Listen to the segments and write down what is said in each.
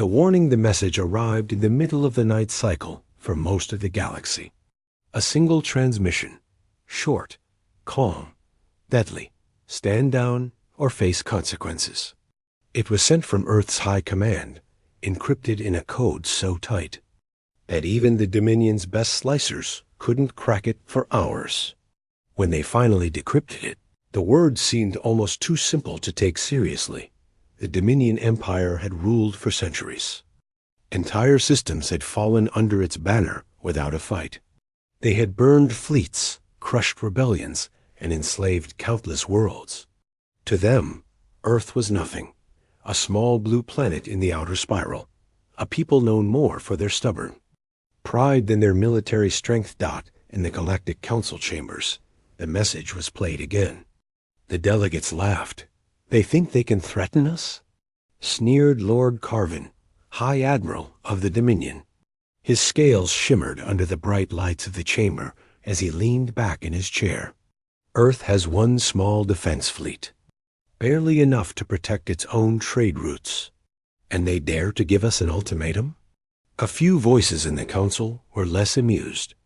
The warning, the message arrived in the middle of the night cycle for most of the galaxy. A single transmission, short, calm, deadly, stand down or face consequences. It was sent from Earth's High Command, encrypted in a code so tight that even the Dominion's best slicers couldn't crack it for hours. When they finally decrypted it, the words seemed almost too simple to take seriously. The Dominion Empire had ruled for centuries. Entire systems had fallen under its banner without a fight. They had burned fleets, crushed rebellions, and enslaved countless worlds. To them, Earth was nothing, a small blue planet in the outer spiral, a people known more for their stubborn pride than their military strength. In the Galactic Council chambers, the message was played again. The delegates laughed. They think they can threaten us? Sneered Lord Carvin, High Admiral of the Dominion. His scales shimmered under the bright lights of the chamber as he leaned back in his chair. Earth has one small defense fleet, barely enough to protect its own trade routes. And they dare to give us an ultimatum? A few voices in the council were less amused.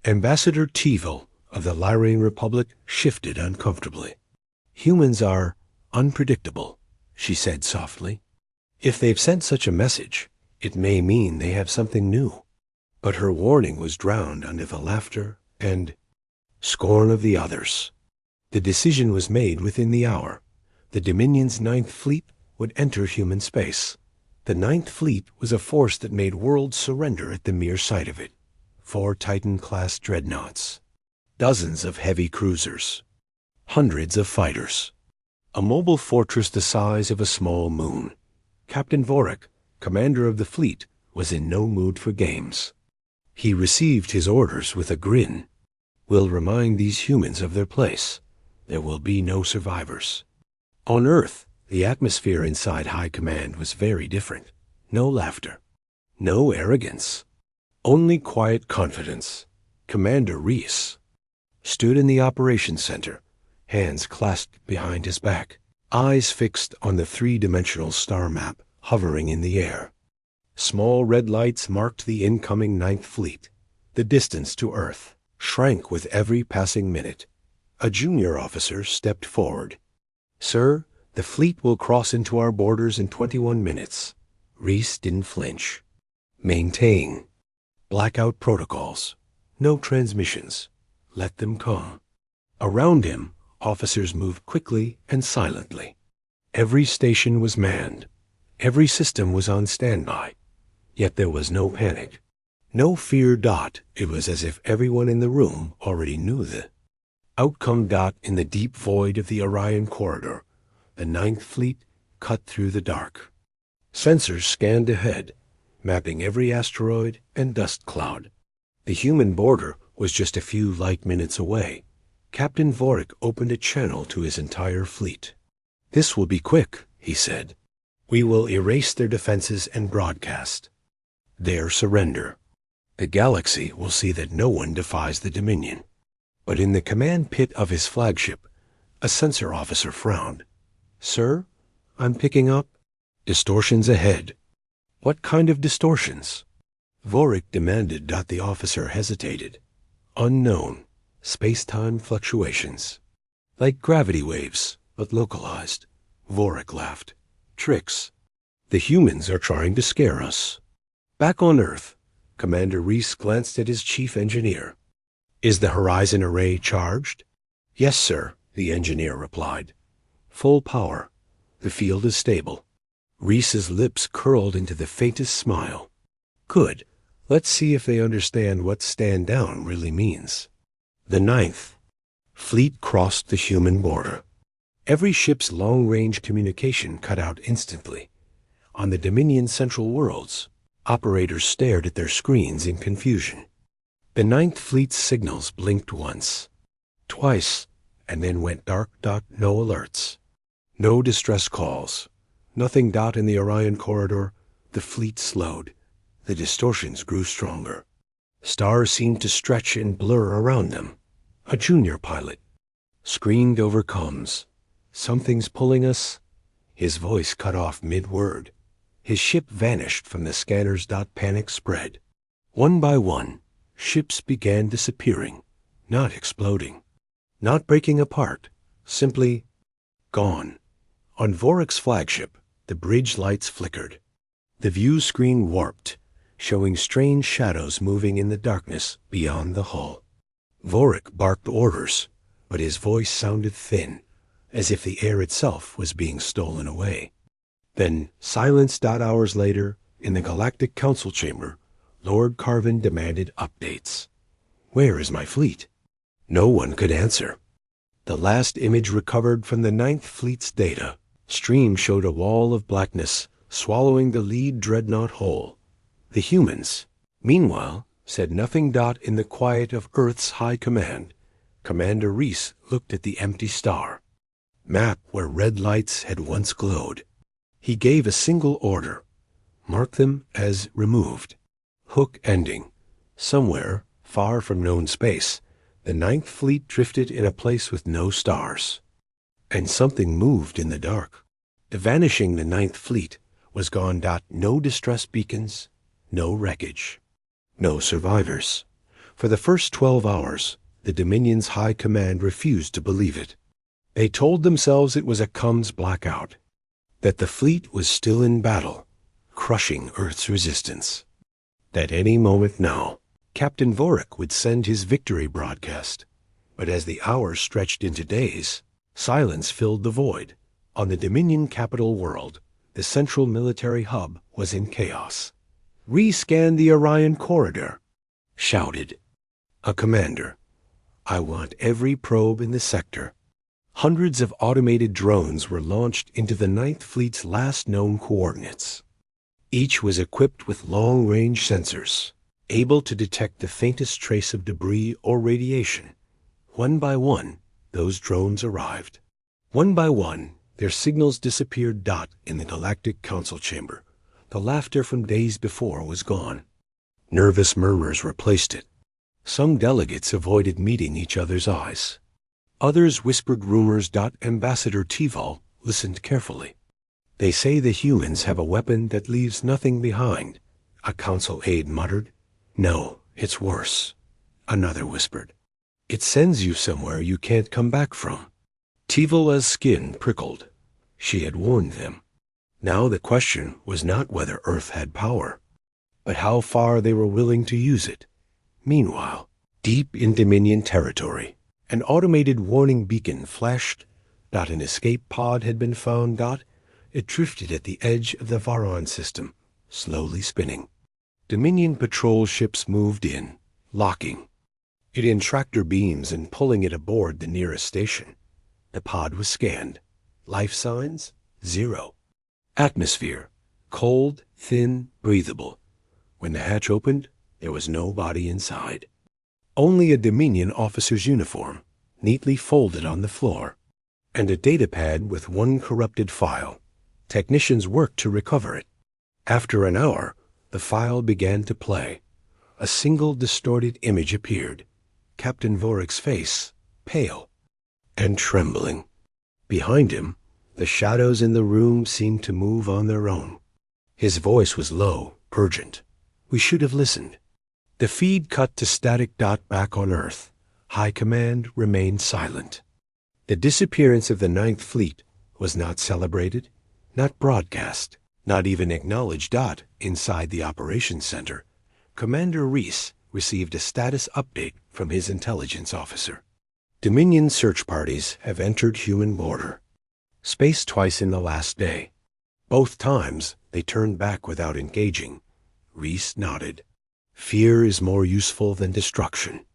Ambassador Teevil of the Lyrian Republic shifted uncomfortably. Humans are unpredictable, she said softly. If they've sent such a message, it may mean they have something new. But her warning was drowned under the laughter and scorn of the others. The decision was made within the hour. The Dominion's Ninth Fleet would enter human space. The Ninth Fleet was a force that made worlds surrender at the mere sight of it. 4 Titan-class dreadnoughts, dozens of heavy cruisers, hundreds of fighters, a mobile fortress the size of a small moon. Captain Vorik, commander of the fleet, was in no mood for games. He received his orders with a grin. We'll remind these humans of their place. There will be no survivors. On Earth, the atmosphere inside High Command was very different. No laughter, no arrogance, only quiet confidence. Commander Reese stood in the operations center, hands clasped behind his back, eyes fixed on the 3-dimensional star map hovering in the air. Small red lights marked the incoming Ninth Fleet. The distance to Earth shrank with every passing minute. A junior officer stepped forward. "Sir, the fleet will cross into our borders in 21 minutes. Reese didn't flinch. Maintain blackout protocols. No transmissions. Let them come. Around him, officers moved quickly and silently. Every station was manned. Every system was on standby. Yet there was no panic. No fear. It was as if everyone in the room already knew the outcome. In the deep void of the Orion corridor, the Ninth Fleet cut through the dark. Sensors scanned ahead, mapping every asteroid and dust cloud. The human border was just a few light minutes away. Captain Vorik opened a channel to his entire fleet. "This will be quick," he said. "We will erase their defenses and broadcast their surrender. The galaxy will see that no one defies the Dominion." But in the command pit of his flagship, a sensor officer frowned. "Sir, I'm picking up distortions ahead." "What kind of distortions?" Vorik demanded. The officer hesitated. "Unknown, space-time fluctuations. Like gravity waves, but localized." Vorik laughed. "Tricks. The humans are trying to scare us." Back on Earth, Commander Reese glanced at his chief engineer. "Is the Horizon Array charged?" "Yes, sir," the engineer replied. "Full power. The field is stable." Reese's lips curled into the faintest smile. "Good. Let's see if they understand what stand down really means." The Ninth Fleet crossed the human border. Every ship's long-range communication cut out instantly. On the Dominion Central Worlds, operators stared at their screens in confusion. The Ninth Fleet's signals blinked once, twice, and then went dark. No alerts. No distress calls. Nothing. In the Orion corridor, the fleet slowed. The distortions grew stronger. Stars seemed to stretch and blur around them. A junior pilot screamed over comms. "Something's pulling us." His voice cut off mid-word. his ship vanished from the scanners. Panic spread. One by one, ships began disappearing, not exploding, not breaking apart, simply gone. On Vorik's flagship, the bridge lights flickered. The view screen warped, showing strange shadows moving in the darkness beyond the hull. Vorik barked orders, but his voice sounded thin, as if the air itself was being stolen away. Then, silence. Hours later, in the Galactic Council chamber, Lord Carvin demanded updates. "Where is my fleet?" No one could answer. The last image recovered from the Ninth Fleet's data stream showed a wall of blackness swallowing the lead dreadnought whole. The humans, meanwhile, said nothing. In the quiet of Earth's high command, Commander Reese looked at the empty star map where red lights had once glowed. He gave a single order: mark them as removed. Hook ending. Somewhere, far from known space, the Ninth Fleet drifted in a place with no stars. And something moved in the dark. Vanishing, the Ninth Fleet was gone. No distress beacons, no wreckage, no survivors. For the first 12 hours, the Dominion's high command refused to believe it. They told themselves it was a comms blackout, that the fleet was still in battle, crushing Earth's resistance. That any moment now, Captain Vorik would send his victory broadcast. But as the hours stretched into days, silence filled the void. On the Dominion capital world, the central military hub was in chaos. "Rescan the Orion corridor," shouted a commander. "I want every probe in the sector." Hundreds of automated drones were launched into the Ninth Fleet's last known coordinates. Each was equipped with long-range sensors, able to detect the faintest trace of debris or radiation. One by one, those drones arrived. One by one, their signals disappeared. In the Galactic Council chamber, the laughter from days before was gone. Nervous murmurs replaced it. Some delegates avoided meeting each other's eyes. Others whispered rumors. Ambassador Tival listened carefully. "They say the humans have a weapon that leaves nothing behind," a council aide muttered. "No, it's worse," another whispered. "It sends you somewhere you can't come back from." Tivola's skin prickled. She had warned them. Now the question was not whether Earth had power, but how far they were willing to use it. Meanwhile, deep in Dominion territory, an automated warning beacon flashed. An escape pod had been found. It drifted at the edge of the Varon system, slowly spinning. Dominion patrol ships moved in, locking it in tractor beams and pulling it aboard the nearest station. The pod was scanned. Life signs? Zero. Atmosphere: cold, thin, breathable. When the hatch opened, there was no body inside. Only a Dominion officer's uniform, neatly folded on the floor, and a datapad with one corrupted file. Technicians worked to recover it. After an hour, the file began to play. A single distorted image appeared. Captain Vorik's face, pale and trembling. Behind him, the shadows in the room seemed to move on their own. His voice was low, urgent. "We should have listened." The feed cut to static. Back on Earth, High Command remained silent. The disappearance of the Ninth Fleet was not celebrated, not broadcast, not even acknowledged. Inside the operations center, Commander Reese received a status update from his intelligence officer. Dominion search parties have entered human border. Space twice in the last day. Both times they turned back without engaging. Reese nodded. Fear is more useful than destruction.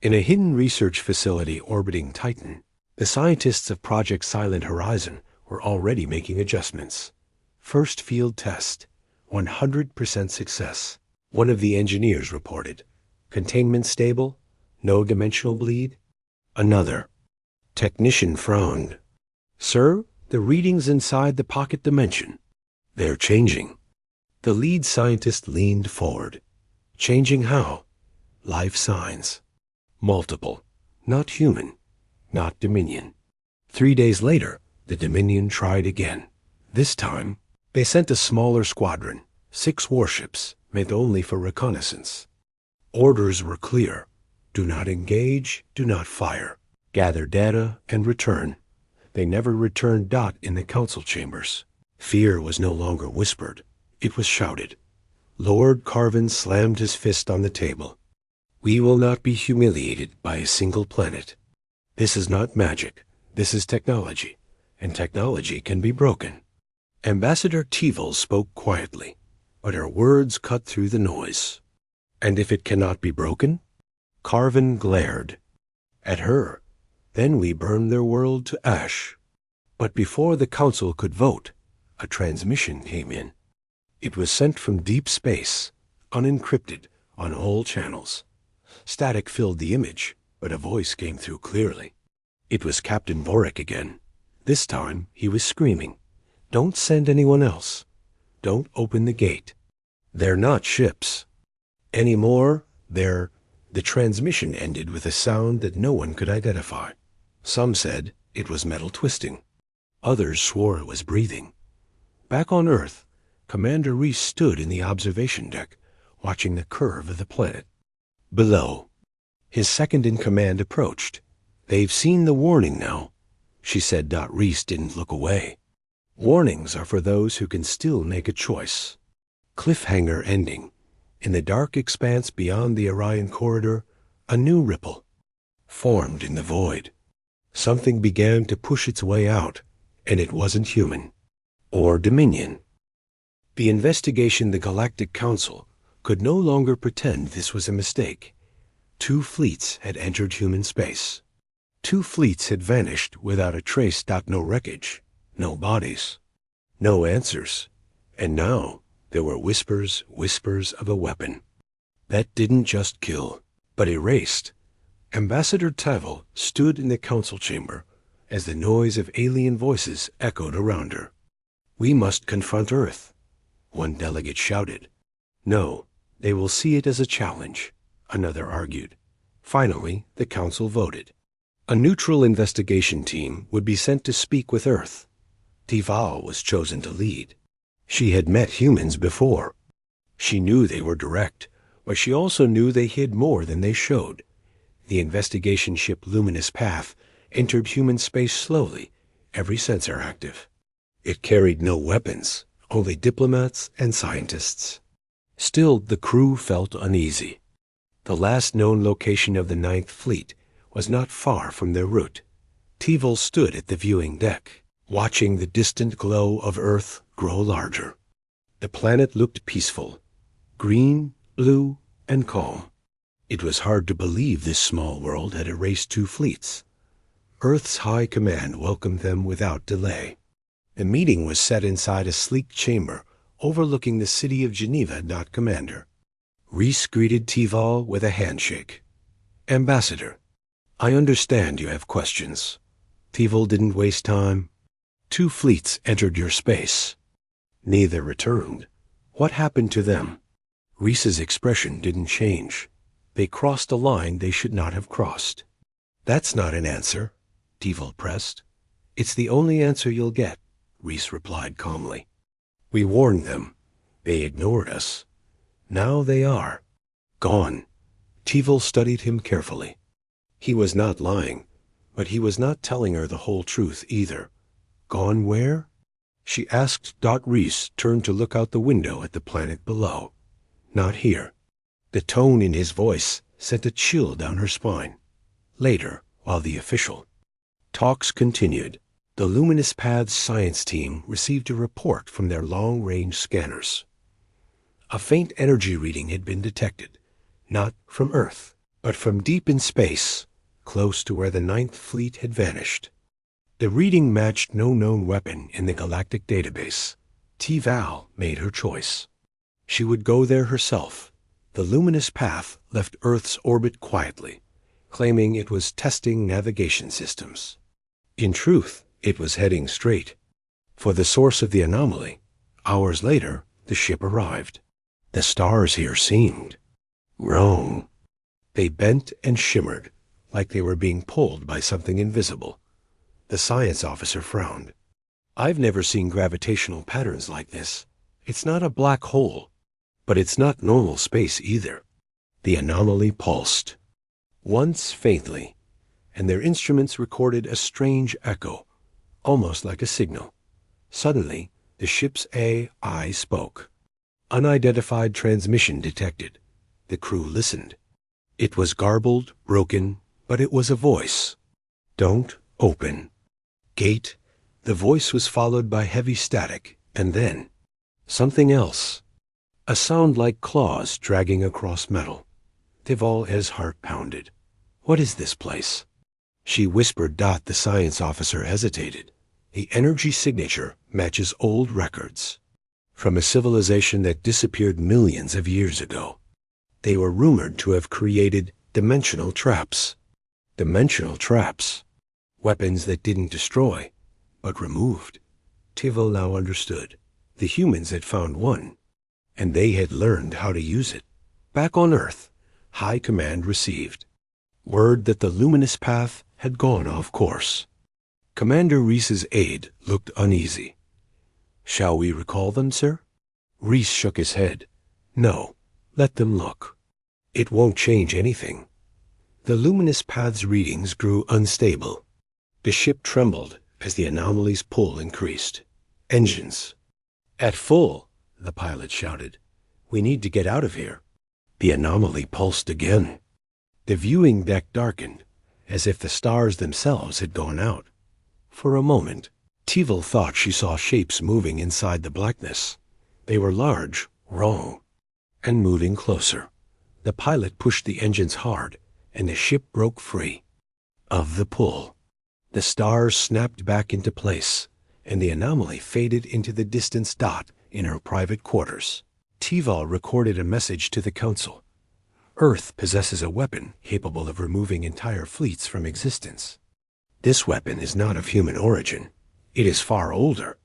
In a hidden research facility orbiting Titan, the scientists of Project Silent Horizon were already making adjustments. First field test, 100% success. One of the engineers reported. Containment stable, no dimensional bleed. Another technician frowned. "Sir, the readings inside the pocket dimension. They're changing." The lead scientist leaned forward. "Changing how?" "Life signs. Multiple. Not human. Not Dominion." 3 days later, the Dominion tried again. This time, They sent a smaller squadron, 6 warships, meant only for reconnaissance. Orders were clear. Do not engage, do not fire. Gather data and return. They never returned. In the council chambers. Fear was no longer whispered. It was shouted. Lord Carvin slammed his fist on the table. We will not be humiliated by a single planet. This is not magic. This is technology. And technology can be broken. Ambassador Teval spoke quietly, but her words cut through the noise. And if it cannot be broken? Carvin glared at her. Then we burn their world to ash. But before the council could vote, a transmission came in. It was sent from deep space, unencrypted, on all channels. Static filled the image, but a voice came through clearly. It was Captain Vorik again. This time he was screaming, "Don't send anyone else. Don't open the gate. They're not ships. Anymore, they're..." The transmission ended with a sound that no one could identify. Some said it was metal twisting. Others swore it was breathing. Back on Earth, Commander Reese stood in the observation deck, watching the curve of the planet. Below, his second-in-command approached. "They've seen the warning now," she said. Reese didn't look away. Warnings are for those who can still make a choice. Cliffhanger ending. In the dark expanse beyond the Orion corridor, a new ripple formed in the void. Something began to push its way out, and it wasn't human or Dominion. The investigation, the Galactic Council, could no longer pretend this was a mistake. 2 fleets had entered human space. 2 fleets had vanished without a trace. No wreckage, no bodies, no answers. And now there were whispers of a weapon that didn't just kill, but erased. Ambassador Teval stood in the council chamber as the noise of alien voices echoed around her. "We must confront Earth," one delegate shouted. "No, they will see it as a challenge," another argued. Finally, the council voted. A neutral investigation team would be sent to speak with Earth. Teval was chosen to lead. She had met humans before. She knew they were direct, but she also knew they hid more than they showed. The investigation ship Luminous Path entered human space slowly, every sensor active. It carried no weapons, only diplomats and scientists. Still, the crew felt uneasy. The last known location of the 9th Fleet was not far from their route. Teval stood at the viewing deck, watching the distant glow of Earth grow larger. The planet looked peaceful, green, blue, and calm. It was hard to believe this small world had erased 2 fleets. Earth's high command welcomed them without delay. The meeting was set inside a sleek chamber overlooking the city of Geneva. Commander Reese greeted Teval with a handshake. "Ambassador, I understand you have questions." Teval didn't waste time. 2 fleets entered your space. Neither returned. What happened to them? Reese's expression didn't change. They crossed a line they should not have crossed. "That's not an answer," Teval pressed. "It's the only answer you'll get," Reese replied calmly. "We warned them. They ignored us. Now they are gone." Teval studied him carefully. He was not lying, but he was not telling her the whole truth either. "Gone where?" she asked. Reese turned to look out the window at the planet below. "Not here." The tone in his voice sent a chill down her spine. Later, while the official talks continued, the Luminous Path's science team received a report from their long-range scanners. A faint energy reading had been detected, not from Earth, but from deep in space, close to where the 9th Fleet had vanished. The reading matched no known weapon in the galactic database. Teval made her choice. She would go there herself. The Luminous Path left Earth's orbit quietly, claiming it was testing navigation systems. In truth, it was heading straight for the source of the anomaly. Hours later, the ship arrived. The stars here seemed wrong. They bent and shimmered like they were being pulled by something invisible. The science officer frowned. I've never seen gravitational patterns like this. It's not a black hole, but it's not normal space either. The anomaly pulsed. Once faintly, and their instruments recorded a strange echo, almost like a signal. Suddenly, the ship's AI spoke. Unidentified transmission detected. The crew listened. It was garbled, broken, but it was a voice. Don't open. Gate. The voice was followed by heavy static, and then something else. A sound like claws dragging across metal. Tival's heart pounded. What is this place? She whispered. The science officer hesitated. The energy signature matches old records from a civilization that disappeared millions of years ago. They were rumored to have created dimensional traps. Dimensional traps. Weapons that didn't destroy, but removed. Tival now understood. The humans had found one, and they had learned how to use it. Back on Earth, High Command received word that the luminous path had gone off course. Commander Reese's aide looked uneasy. Shall we recall them, sir? Reese shook his head. No, let them look. It won't change anything. The luminous path's readings grew unstable. The ship trembled as the anomaly's pull increased. Engines. At full, the pilot shouted. We need to get out of here. The anomaly pulsed again. The viewing deck darkened, as if the stars themselves had gone out. For a moment, Tival thought she saw shapes moving inside the blackness. They were large, wrong, and moving closer. The pilot pushed the engines hard, and the ship broke free of the pull. The stars snapped back into place, and the anomaly faded into the distant dot in her private quarters. Tival recorded a message to the Council. Earth possesses a weapon capable of removing entire fleets from existence. This weapon is not of human origin. It is far older,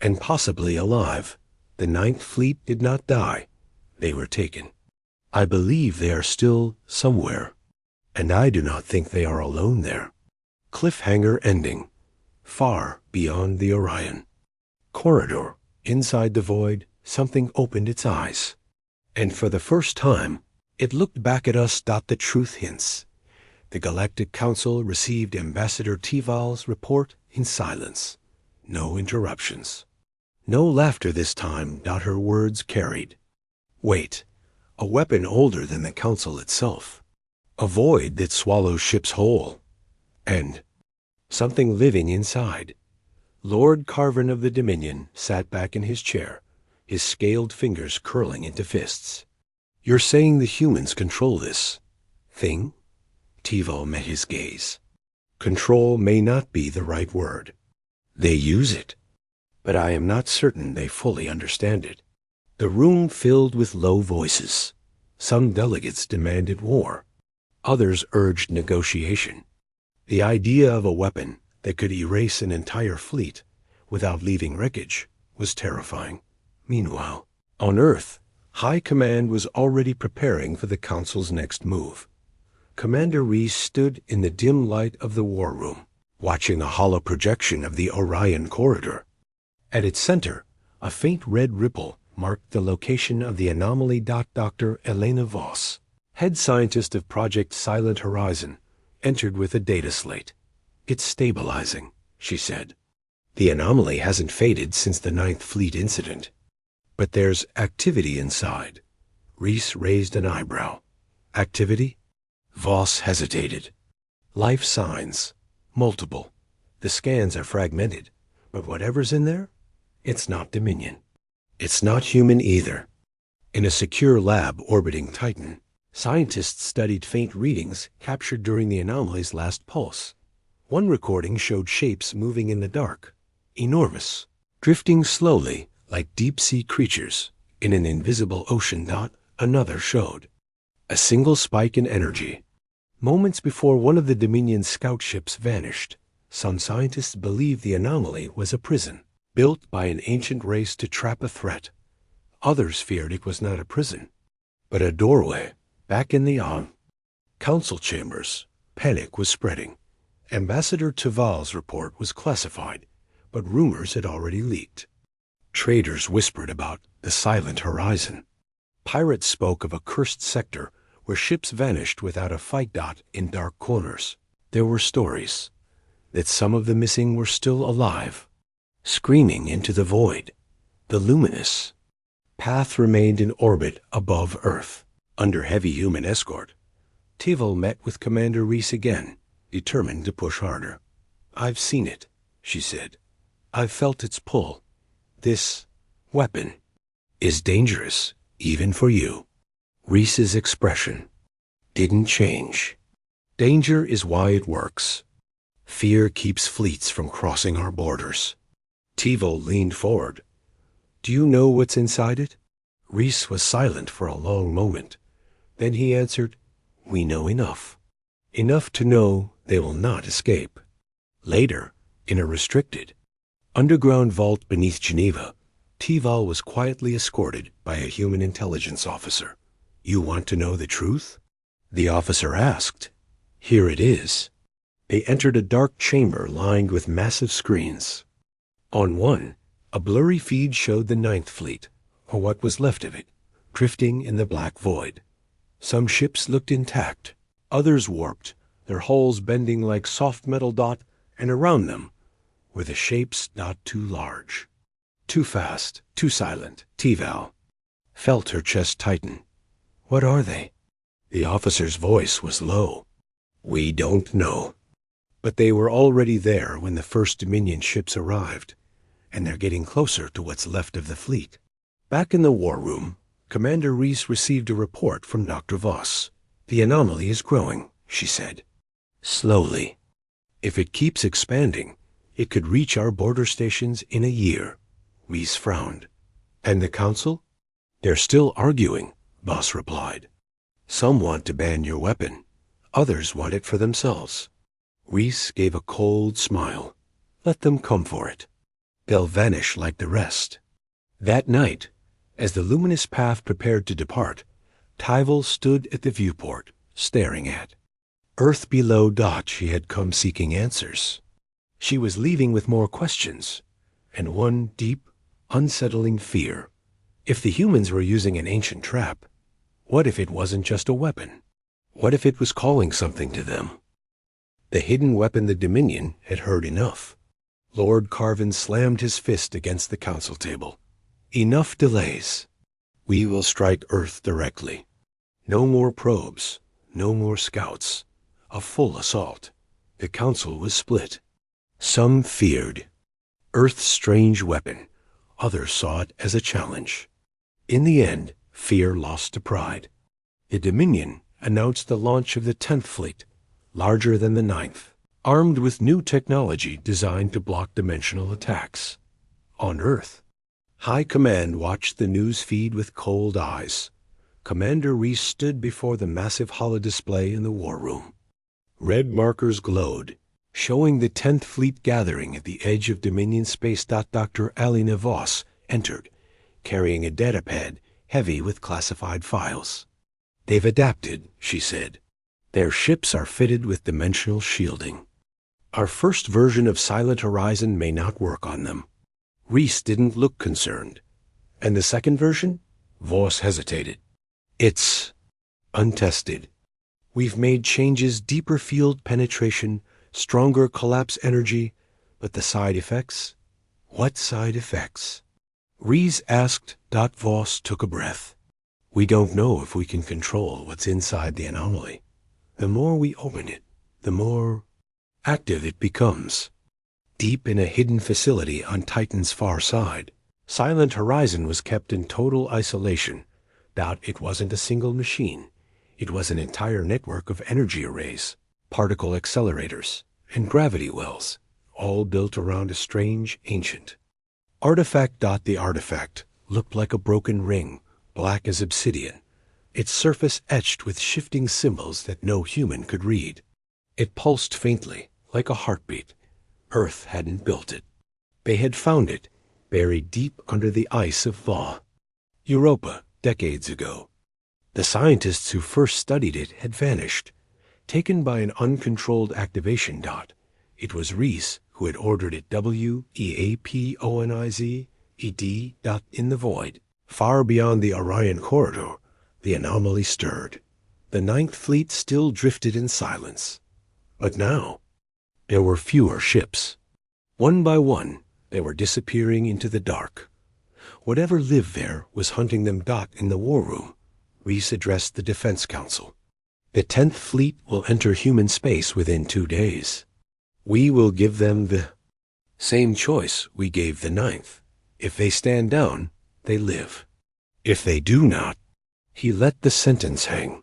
and possibly alive. The Ninth Fleet did not die. They were taken. I believe they are still somewhere, and I do not think they are alone there. Cliffhanger ending. Far beyond the Orion corridor, inside the void, something opened its eyes. And for the first time, it looked back at us. The truth hints. The Galactic Council received Ambassador Tival's report in silence. No interruptions. No laughter this time. Her words carried. Wait. A weapon older than the Council itself. A void that swallows ships whole. And something living inside. Lord Carvin of the Dominion sat back in his chair, his scaled fingers curling into fists. You're saying the humans control this thing? Tival met his gaze. Control may not be the right word. They use it, but I am not certain they fully understand it. The room filled with low voices. Some delegates demanded war. Others urged negotiation. The idea of a weapon that could erase an entire fleet without leaving wreckage was terrifying. Meanwhile, on Earth, High Command was already preparing for the Council's next move. Commander Reese stood in the dim light of the war room, watching a hollow projection of the Orion corridor. At its center, a faint red ripple marked the location of the anomaly. Dr. Elena Voss, head scientist of Project Silent Horizon, entered with a data slate. It's stabilizing, she said. The anomaly hasn't faded since the Ninth Fleet incident. But there's activity inside. Reese raised an eyebrow. Activity? Voss hesitated. Life signs. Multiple. The scans are fragmented. But whatever's in there, it's not Dominion. It's not human either. In a secure lab orbiting Titan, scientists studied faint readings captured during the anomaly's last pulse. One recording showed shapes moving in the dark. Enormous. Drifting slowly like deep-sea creatures in an invisible ocean. Another showed a single spike in energy. Moments before one of the Dominion scout ships vanished, some scientists believed the anomaly was a prison, built by an ancient race to trap a threat. Others feared it was not a prison, but a doorway back in the Council chambers. Panic was spreading. Ambassador Tival's report was classified, but rumors had already leaked. Traders whispered about the silent horizon. Pirates spoke of a cursed sector where ships vanished without a fight. In dark corners, there were stories that some of the missing were still alive, screaming into the void. The luminous path remained in orbit above Earth, under heavy human escort. Tivol met with Commander Reese again, determined to push harder. "I've seen it," she said. "I've felt its pull. This weapon is dangerous, even for you." Reese's expression didn't change. "Danger is why it works. Fear keeps fleets from crossing our borders." Tivol leaned forward. "Do you know what's inside it?" Reese was silent for a long moment. Then he answered, "We know enough. Enough to know they will not escape." Later, in a restricted, underground vault beneath Geneva, Tivol was quietly escorted by a human intelligence officer. "You want to know the truth?" the officer asked. "Here it is." They entered a dark chamber lined with massive screens. On one, a blurry feed showed the Ninth Fleet, or what was left of it, drifting in the black void. Some ships looked intact, others warped, their hulls bending like soft metal. And around them were the shapes not too large. Too fast, too silent. Tivol felt her chest tighten. "What are they?" The officer's voice was low. "We don't know. But they were already there when the first Dominion ships arrived, and they're getting closer to what's left of the fleet." Back in the war room, Commander Reese received a report from Dr. Voss. "The anomaly is growing," she said. "Slowly. If it keeps expanding, it could reach our border stations in a year." Reese frowned. "And the Council?" "They're still arguing," Voss replied. "Some want to ban your weapon. Others want it for themselves." Reese gave a cold smile. "Let them come for it. They'll vanish like the rest." That night, as the luminous path prepared to depart, Tivol stood at the viewport, staring at Earth below. She had come seeking answers. She was leaving with more questions, and one deep, unsettling fear. If the humans were using an ancient trap, what if it wasn't just a weapon? What if it was calling something to them? The hidden weapon the Dominion had heard enough. Lord Carvin slammed his fist against the council table. "Enough delays. We will strike Earth directly. No more probes, no more scouts. A full assault." The council was split. Some feared Earth's strange weapon. Others saw it as a challenge. In the end, fear lost to pride. The Dominion announced the launch of the 10th Fleet, larger than the 9th, armed with new technology designed to block dimensional attacks. On Earth, High Command watched the news feed with cold eyes. Commander Reese stood before the massive holodisplay in the war room. Red markers glowed, showing the 10th Fleet gathering at the edge of Dominion space. Dr. Alina Voss entered, carrying a datapad heavy with classified files. "They've adapted," she said. "Their ships are fitted with dimensional shielding. Our first version of Silent Horizon may not work on them." Reese didn't look concerned. "And the second version?" Voss hesitated. "It's untested. We've made changes, deeper field penetration, stronger collapse energy, but the side effects?" "What side effects?" Reese asked. Voss took a breath. "We don't know if we can control what's inside the anomaly. The more we open it, the more active it becomes." Deep in a hidden facility on Titan's far side, Silent Horizon was kept in total isolation. It wasn't a single machine. It was an entire network of energy arrays, particle accelerators, and gravity wells, all built around a strange, ancient artifact. The artifact looked like a broken ring, black as obsidian, its surface etched with shifting symbols that no human could read. It pulsed faintly, like a heartbeat. Earth hadn't built it. They had found it, buried deep under the ice of Vaw, Europa, decades ago. The scientists who first studied it had vanished, taken by an uncontrolled activation. It was Reese who had ordered it WEAPONIZ ED. In the void, far beyond the Orion corridor, the anomaly stirred. The Ninth Fleet still drifted in silence. But now, there were fewer ships. One by one, they were disappearing into the dark. Whatever lived there was hunting them. In the war room, Reese addressed the Defense Council. The 10th Fleet will enter human space within 2 days. We will give them the same choice we gave the 9th. If they stand down, they live. If they do not, he let the sentence hang.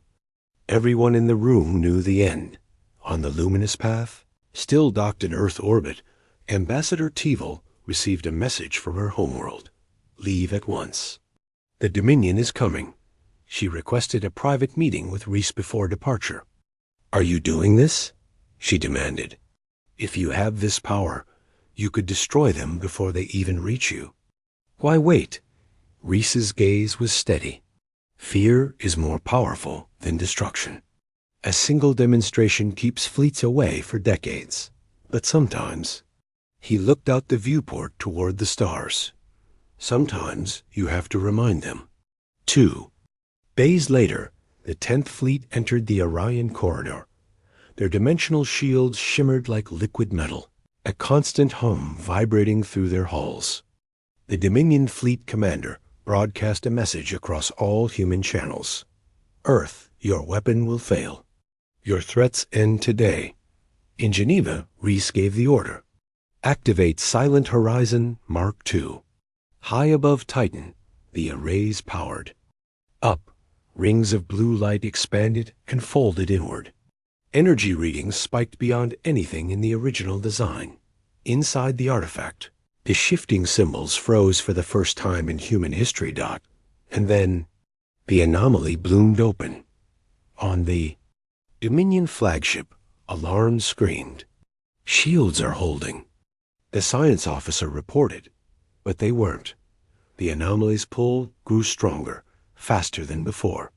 Everyone in the room knew the end. On the luminous path, still docked in Earth orbit, Ambassador Teevil received a message from her homeworld. Leave at once. The Dominion is coming. She requested a private meeting with Reese before departure. Are you doing this? She demanded. If you have this power, you could destroy them before they even reach you. Why wait? Reese's gaze was steady. Fear is more powerful than destruction. A single demonstration keeps fleets away for decades. But sometimes, he looked out the viewport toward the stars. Sometimes you have to remind them. 2 days later, the 10th Fleet entered the Orion corridor. Their dimensional shields shimmered like liquid metal, a constant hum vibrating through their hulls. The Dominion Fleet commander broadcast a message across all human channels. Earth, your weapon will fail. Your threats end today. In Geneva, Reese gave the order. Activate Silent Horizon Mark II. High above Titan, the arrays powered. Up, rings of blue light expanded and folded inward. Energy readings spiked beyond anything in the original design. Inside the artifact, the shifting symbols froze for the first time in human history. And then, the anomaly bloomed open. On the Dominion flagship, alarms screamed. Shields are holding. The science officer reported, but they weren't. The anomaly's pull grew stronger, faster than before.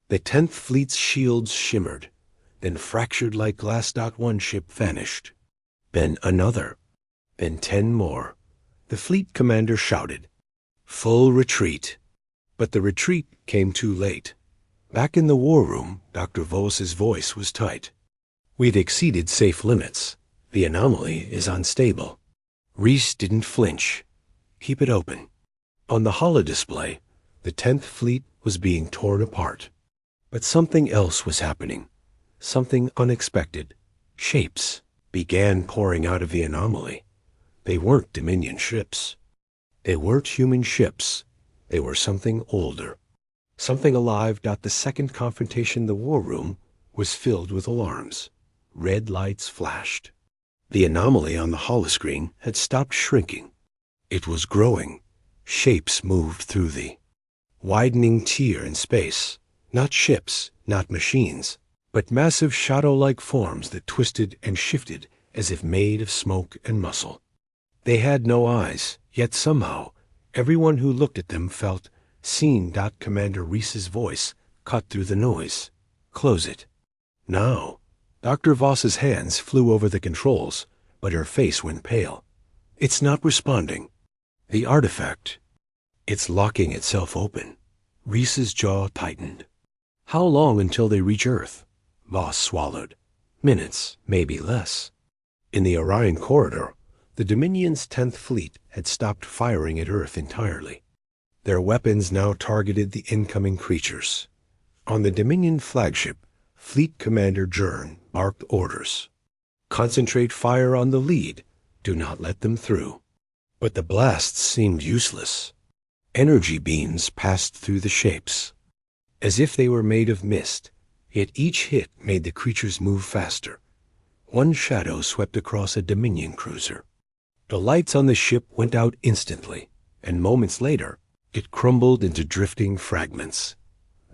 The 10th Fleet's shields shimmered, then fractured like glass. One ship vanished. Then another. Then 10 more. The fleet commander shouted, "Full retreat." But the retreat came too late. Back in the war room, Dr. Voss's voice was tight. We've exceeded safe limits. The anomaly is unstable. Reese didn't flinch. Keep it open. On the holodisplay, the 10th Fleet was being torn apart. But something else was happening. Something unexpected. Shapes began pouring out of the anomaly. They weren't Dominion ships. They weren't human ships. They were something older. Something alive. The second confrontation, the war room, was filled with alarms. Red lights flashed. The anomaly on the holoscreen had stopped shrinking. It was growing. Shapes moved through the widening tier in space. Not ships, not machines, but massive shadow-like forms that twisted and shifted as if made of smoke and muscle. They had no eyes, yet somehow everyone who looked at them felt seen. Commander Reese's voice cut through the noise. Close it. Now. Dr. Voss's hands flew over the controls, but her face went pale. It's not responding. The artifact. It's locking itself open. Reese's jaw tightened. How long until they reach Earth? Voss swallowed. Minutes, maybe less. In the Orion corridor, the Dominion's 10th Fleet had stopped firing at Earth entirely. Their weapons now targeted the incoming creatures. On the Dominion flagship, Fleet Commander Jern barked orders. Concentrate fire on the lead. Do not let them through. But the blasts seemed useless. Energy beams passed through the shapes, as if they were made of mist, yet each hit made the creatures move faster. One shadow swept across a Dominion cruiser. The lights on the ship went out instantly, and moments later, it crumbled into drifting fragments.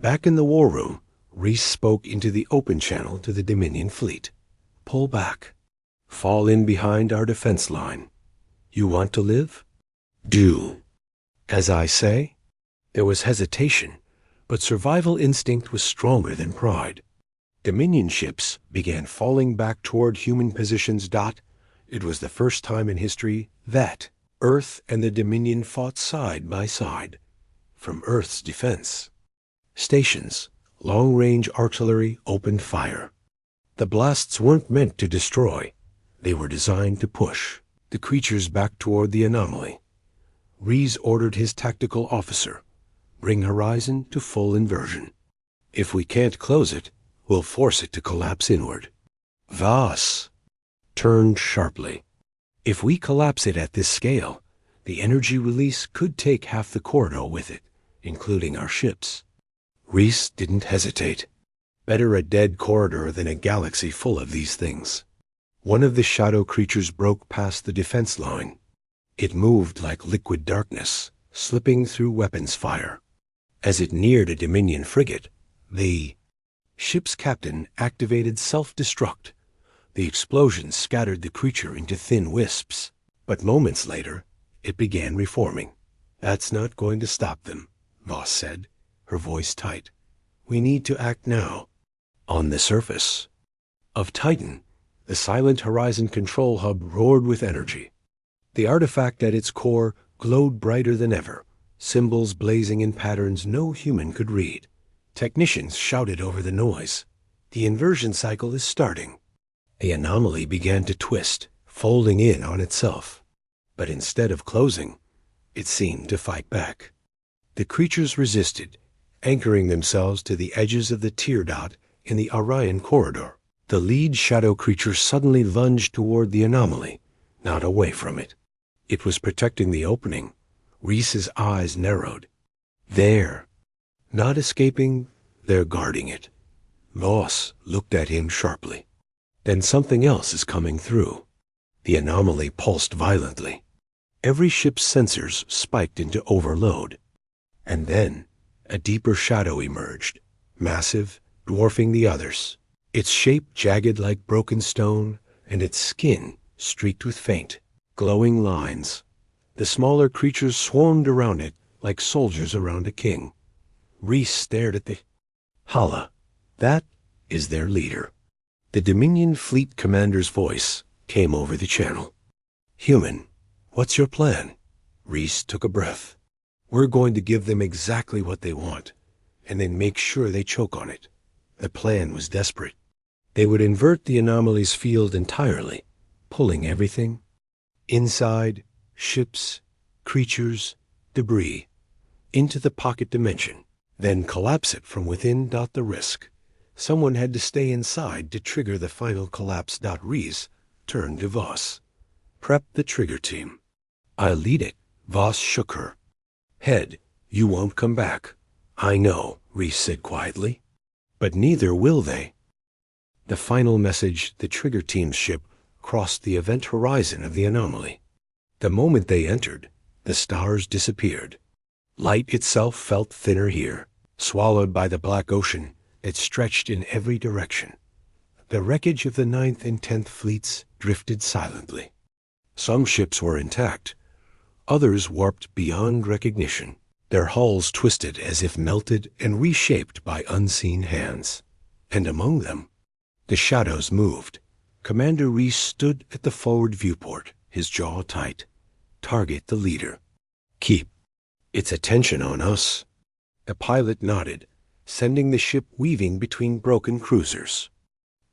Back in the war room, Reese spoke into the open channel to the Dominion fleet. Pull back. Fall in behind our defense line. You want to live? Do. As I say? There was hesitation, but survival instinct was stronger than pride. Dominion ships began falling back toward human positions. It was the first time in history that Earth and the Dominion fought side by side. From Earth's defense stations, long-range artillery opened fire. The blasts weren't meant to destroy. They were designed to push the creatures back toward the anomaly. Rees ordered his tactical officer, "Bring Horizon to full inversion. If we can't close it, we'll force it to collapse inward." Voss turned sharply. "If we collapse it at this scale, the energy release could take half the corridor with it, including our ships." Rees didn't hesitate. Better a dead corridor than a galaxy full of these things. One of the shadow creatures broke past the defense line. It moved like liquid darkness, slipping through weapons fire. As it neared a Dominion frigate, the ship's captain activated self-destruct. The explosion scattered the creature into thin wisps, but moments later, it began reforming. "That's not going to stop them," Voss said, her voice tight. "We need to act now." On the surface of Titan, the silent Horizon control hub roared with energy. The artifact at its core glowed brighter than ever, symbols blazing in patterns no human could read. Technicians shouted over the noise. "The inversion cycle is starting." The anomaly began to twist, folding in on itself. But instead of closing, it seemed to fight back. The creatures resisted, anchoring themselves to the edges of the tear dot in the Orion corridor. The lead shadow creature suddenly lunged toward the anomaly, not away from it. It was protecting the opening. Rees's eyes narrowed. There. Not escaping, they're guarding it. Voss looked at him sharply. Then something else is coming through. The anomaly pulsed violently. Every ship's sensors spiked into overload. And then a deeper shadow emerged, massive, dwarfing the others. Its shape jagged like broken stone, and its skin streaked with faint, glowing lines. The smaller creatures swarmed around it like soldiers around a king. Rees stared at the Hala. That is their leader. The Dominion Fleet Commander's voice came over the channel. "Human, what's your plan?" Rees took a breath. "We're going to give them exactly what they want, and then make sure they choke on it." The plan was desperate. They would invert the anomaly's field entirely, pulling everything inside, ships, creatures, debris, into the pocket dimension, then collapse it from within. The risk. Someone had to stay inside to trigger the final collapse. Rees turned to Voss. "Prep the trigger team." "I'll lead it." Voss shook her head. "You won't come back." "I know," Rees said quietly. "But neither will they." The final message, the trigger team's ship crossed the event horizon of the anomaly. The moment they entered, the stars disappeared. Light itself felt thinner here, swallowed by the black ocean that stretched in every direction. The wreckage of the 9th and 10th fleets drifted silently. Some ships were intact, others warped beyond recognition, their hulls twisted as if melted and reshaped by unseen hands. And among them, the shadows moved. Commander Rees stood at the forward viewport, his jaw tight. "Target the leader. Keep its attention on us." The pilot nodded, sending the ship weaving between broken cruisers.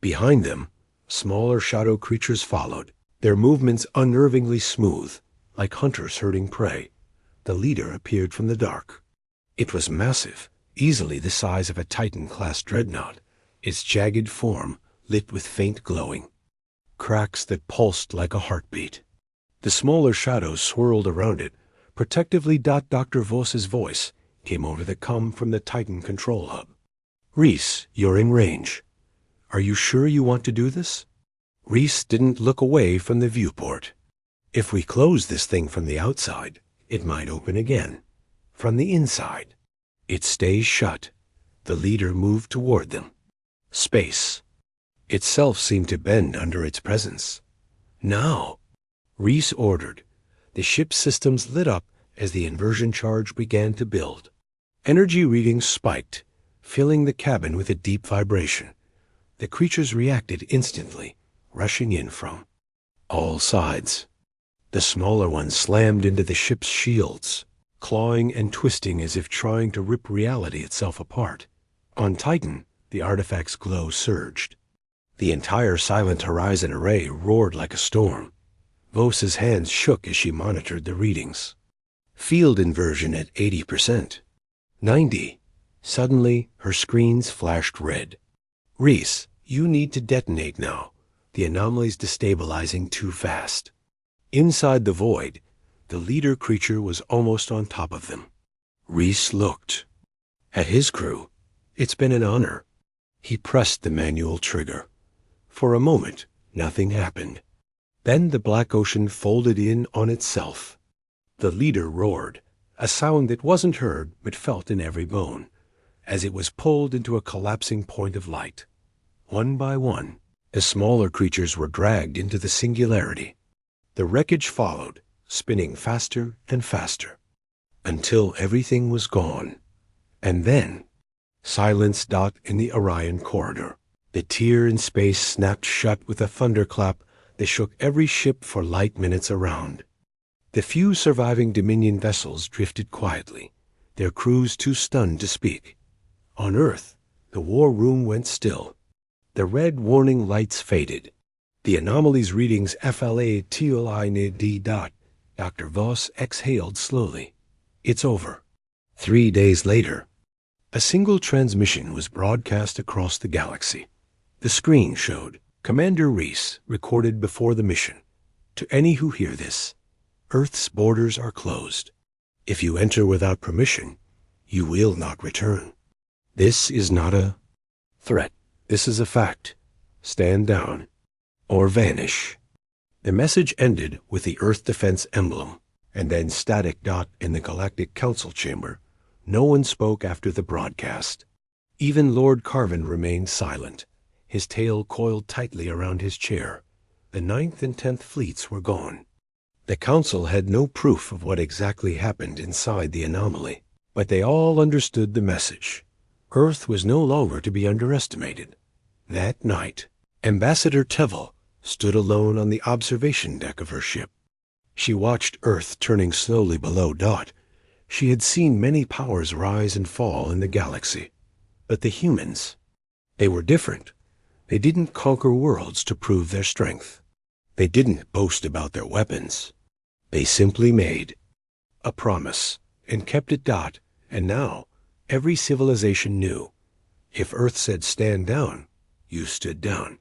Behind them, smaller shadow creatures followed, their movements unnervingly smooth, like hunters herding prey. The leader appeared from the dark. It was massive, easily the size of a Titan-class dreadnought, its jagged form lit with faint glowing cracks that pulsed like a heartbeat. The smaller shadows swirled around it, protectively. Dr. Voss's voice came over the comm from the Titan control hub. "Rees, you're in range. Are you sure you want to do this?" Rees didn't look away from the viewport. "If we close this thing from the outside, it might open again. From the inside, it stays shut." The leader moved toward them. Space itself seemed to bend under its presence. "Now," Rees ordered. The ship's systems lit up as the inversion charge began to build. Energy readings spiked, filling the cabin with a deep vibration. The creatures reacted instantly, rushing in from all sides. The smaller ones slammed into the ship's shields, clawing and twisting as if trying to rip reality itself apart. On Titan, the artifact's glow surged. The entire Silent Horizon array roared like a storm. Vosa's hands shook as she monitored the readings. Field inversion at 80%. 90. Suddenly, her screens flashed red. Reese, you need to detonate now. The anomaly's destabilizing too fast. Inside the void, the leader creature was almost on top of them. Reese looked. At his crew, it's been an honor. He pressed the manual trigger. For a moment, nothing happened. Then the black ocean folded in on itself. The leader roared, a sound that wasn't heard but felt in every bone, as it was pulled into a collapsing point of light. One by one, the smaller creatures were dragged into the singularity. The wreckage followed, spinning faster and faster, until everything was gone. And then, silence in the Orion corridor. The tier in space snapped shut with a thunderclap that shook every ship for light minutes around. The few surviving Dominion vessels drifted quietly, their crews too stunned to speak. On Earth, the war room went still. The red warning lights faded. The anomaly's readings FLA-TLI-D. Dr. Voss exhaled slowly. It's over. 3 days later, a single transmission was broadcast across the galaxy. The screen showed Commander Reese recorded before the mission. To any who hear this, Earth's borders are closed. If you enter without permission, you will not return. This is not a threat. This is a fact. Stand down or vanish. The message ended with the Earth Defense emblem, and then static in the Galactic Council chamber. No one spoke after the broadcast. Even Lord Carvin remained silent, his tail coiled tightly around his chair. The 9th and 10th fleets were gone. The Council had no proof of what exactly happened inside the anomaly, but they all understood the message. Earth was no longer to be underestimated. That night, Ambassador Tevel stood alone on the observation deck of her ship. She watched Earth turning slowly below . She had seen many powers rise and fall in the galaxy. But the humans, they were different. They didn't conquer worlds to prove their strength. They didn't boast about their weapons. They simply made a promise and kept it . And now, every civilization knew. If Earth said stand down, you stood down.